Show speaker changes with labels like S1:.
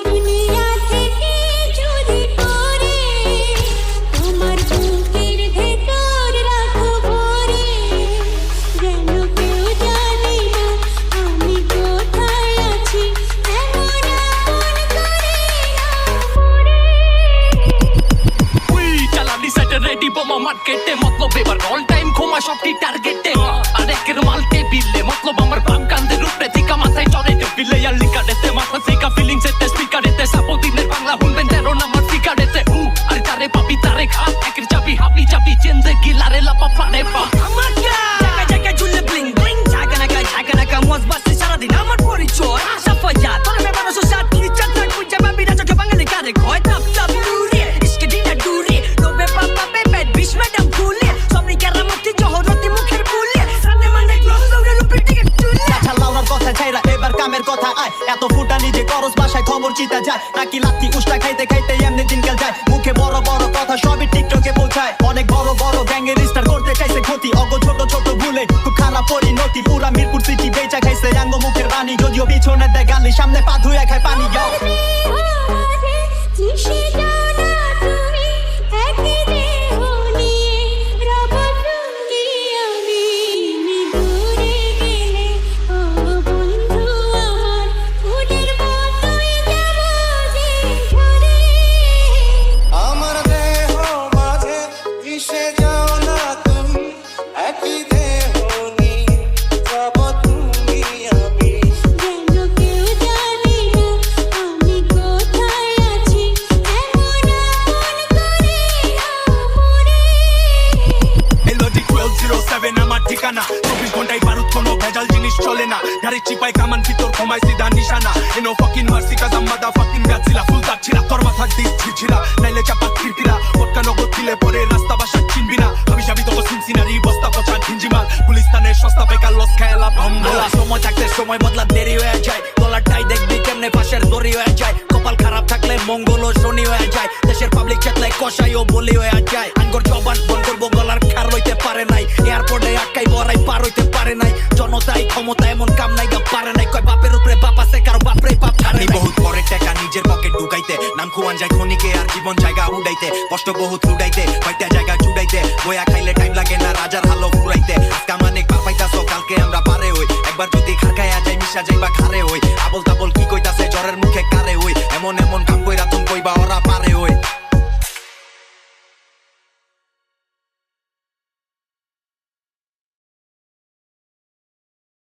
S1: দুনিয়া থেকে চুরি করে তোমার বুকের ভেতর রাখো ভরে, যেন কেউ জানে না আমি কোথায় আছি, এমন আপন করে
S2: উই চালানি সেটে রেডি বোমা মার্কেটে, মতলব এবার অল টাইম ঘুমা সবটি টার্গেটে। আর একের মাল টেবিলে মতলব আমার বাম কান্দের উপরে থিকা মাথায় চড়ে টেবিলে, আর লিকারেতে মাথা থেকে ফিলিংস এতে স্পিকারেতে সাপোদিনের বাংলা শুনবেন 13 নাম্বার ফিকারেতে। আর তারে পাবি তারে খা একের চাবি হাবি চাবি জিন্দেগি লারে লাপা পারে পা
S3: জায়গায় জায়গায় ঝুলে ব্লিং ব্লিং, ঝাঁকা নাকা মজ বাসে সারাদিন আমার পরিচয় সাফাইয়া তোর মে মানুষ সাথী চাটাক পুজা বাবি না চোখে বাঙালি কারে কয় তাপ তাপ দূরে ইসকে দিনা দূরে লোবে পাপা পেপে বিশ ম্যাডাম ফুলে সবরি কেরামতি জহরতি মুখের ফুলে সামনে মানে ক্লোজ দৌড়ে রূপে টিকে চুলে
S4: আচ্ছা লাউরার কথা ছাইরা এবার কামের কথা আয়, এত ফুটা নিজে করস বাসায় খবর চিতা যায় নাকি লাত্তি উষ্টা খাইতে খাইতে এমনি দিনকাল যায়, মুখে বড় বড় কথা সবই টিকটকে পৌঁছায়, অনেক বড় বড় গ্যাংয়ের স্টার করতে চাইছে ক্ষতি, অগ ছোট ছোট ভুলে খুব খারাপ পরিণতি, পুরা মিরপুর সিটি বেচা খাইছে আঙ্গ মুখের বাণী, যদিও পিছনে দেয় গালি সামনে পা ধুয়ে খায় পানি গাও
S1: মিশে যাও না তুমি একই দেহ নিয়ে, রব সঙ্গী আমি দূরে গেলে ও বন্ধু আমার, ফুলের মতোই যাবো যে ঝরে।
S5: আমার দেহ মাঝে মিশে যাও না তুমি, একই দেহ নিয়ে যাব তুমি আমি,
S1: যেন কেউ জানে না আমি কোথায় আছি, এমন আপন করে মরে।
S6: মেলোডি 1207 আমার ঠিকানা, 24 ঘন্টায় বারুদ কোনো ভেজাল জিনিস চলে না, গাড়ি চিপাই কামান ভিতর ঘুমাই সিধা নিশানা, এনো ফাকিং মার্সি কাজ আমাদা ফাকিং গাছিলা ফুল তাচ্ছিলা তোর মাথা দিস ছিছিলা নাইলে চাপা খিরকিরা পটকা নগদ দিলে পরে রাস্তা বাসা চিনবি না, আমি যাবি তো সিনসিনারি বস্তা পচা ঘিঞ্জিমাল পুলিশতানের সস্তা বেকার লস খেলা ভম্বলা, সময় থাকতে সময় বদলা দেরি হয়ে যায়, ডলারটাই দেখবি কেমনে পাশের দড়ি হয়ে যায়, কপাল খারাপ থাকলে মঙ্গল ও শনি হয়ে যায়, দেশের পাবলিক চেতলায় কষাই ও বলি হয়ে যায়, আঙ্গুর জবান বন্ধ করবো গলার খার লইতে পারে নাই, এয়ারপোর্টে আটকাই বড়াই পার হইতে পারে নাই, জনতাই ক্ষমতা এমন কাম নাই গা পারে নাই, কয় বাপের উপরে বাপ আছে কারো বাপরে বাপ ছাড়ে বহুত পরে টাকা নিজের পকেট ঢুকাইতে, নাম খুয়ান যায় খনিকে আর জীবন জায়গা উড়াইতে, কষ্ট বহুত উড়াইতে কয়টা জায়গা জুড়াইতে, বয়া খাইলে টাইম লাগে না রাজার হালো ফুরাইতে, আজকে মানে পার পাইতাছো কালকে আমরা পারে হই, একবার যদি খারখায়া যাই মিশা যাইবা খারে হই, আবল তাবল কি কইতাছে জ্বরের মুখে কারে হই, এমন এমন কাম